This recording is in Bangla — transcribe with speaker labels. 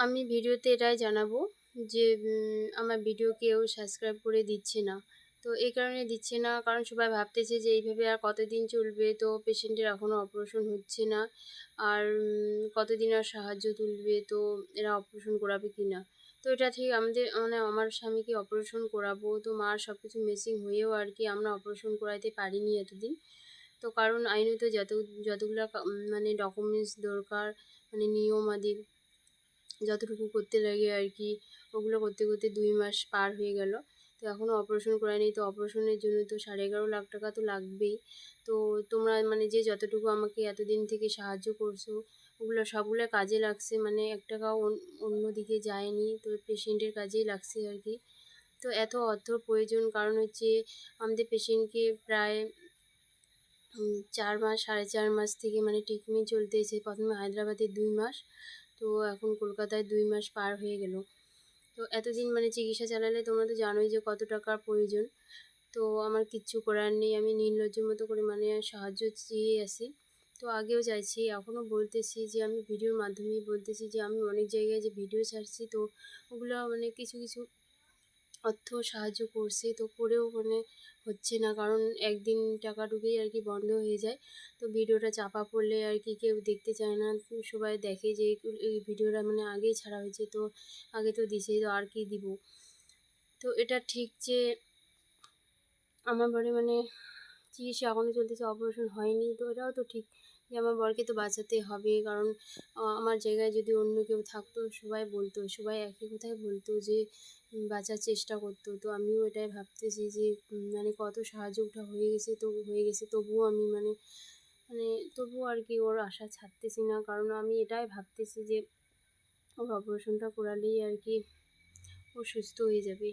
Speaker 1: আমি ভিডিওতে এটাই জানাবো যে আমার ভিডিও কেউ সাবস্ক্রাইব করে দিচ্ছে না। তো এই কারণে দিচ্ছে না, কারণ সবাই ভাবতেছে যে এইভাবে আর কতদিন চলবে, তো পেশেন্টের এখনও অপারেশন হচ্ছে না, আর কতদিন আর সাহায্য তুলবে, তো এরা অপারেশন করাবে কি না। তো এটা ঠিক আমাদের মানে আমার স্বামীকে অপারেশন করাবো, তো মার সব কিছু মিসিং হয়েও আর কি আমরা অপারেশন করাইতে পারিনি এতদিন। তো কারণ আইনত যতগুলা মানে ডকুমেন্টস দরকার, মানে নিয়মাদি যতটুকু করতে লাগে আর কি, ওগুলো করতে করতে 2 মাস পার হয়ে গেল। তো এখনও অপারেশন করায়নি। তো অপারেশনের জন্য তো 11.5 লাখ টাকা তো লাগবেই। তো তোমরা মানে যে যতটুকু আমাকে এতদিন থেকে সাহায্য করছো, ওগুলো সবগুলো কাজে লাগছে, মানে 1 টাকাও অন্যদিকে যায়নি, তো পেশেন্টের কাজেই লাগছে আর কি। তো এত অর্থর প্রয়োজন, কারণ হচ্ছে আমাদের পেশেন্টকে প্রায় 4 মাস 4.5 মাস থেকে মানে ট্রিটমেন্ট চলতেছে। প্রথমে হায়দ্রাবাদে 2 মাস, তো এখন কলকাতায় 2 মাস পার হয়ে গেল। তো এতদিন মানে চিকিৎসা চালালে তোমরা তো জানোই যে কত টাকার প্রয়োজন। তো আমার কিচ্ছু করার নেই, আমি নির্লজ্জের মতো করে মানে সাহায্য চেয়ে আসি। তো আগেও চাইছি, এখনও বলতেছি, যে আমি ভিডিওর মাধ্যমেই বলতেছি যে আমি অনেক জায়গায় যে ভিডিও ছাড়ছি, তো ওগুলো মানে কিছু কিছু অর্থ সাহায্য করছে, তো করেও মানে হচ্ছে না, কারণ একদিন টাকা ঢুকেই আর কি বন্ধ হয়ে যায়। তো ভিডিওটা চাপা পড়লে আর কি কেউ দেখতে চায় না, সবাই দেখে যে এই ভিডিওটা মানে আগেই ছাড়া হয়েছে, তো আগে তো দিছে, তো আর কি দিব। তো এটা ঠিক যে আমার বরে মানে চিকিৎসা এখনও চলতেছে, অপারেশন হয়নি, তো এটাও তো ঠিক যে আমার বরকে তো বাঁচাতে হবে, কারণ আমার জায়গায় যদি অন্য কেউ থাকতো সবাই একই কথাই বলতো যে বাঁচার চেষ্টা করতো। তো আমিও এটাই ভাবতেছি যে মানে কত সাহায্যটা হয়ে গেছে, তবুও আমি মানে মানে তবুও আর কি ওর আশা ছাড়তেছি না, কারণ আমি এটাই ভাবতেছি যে ওর অপারেশনটা করালেই আর কি ও সুস্থ হয়ে যাবে।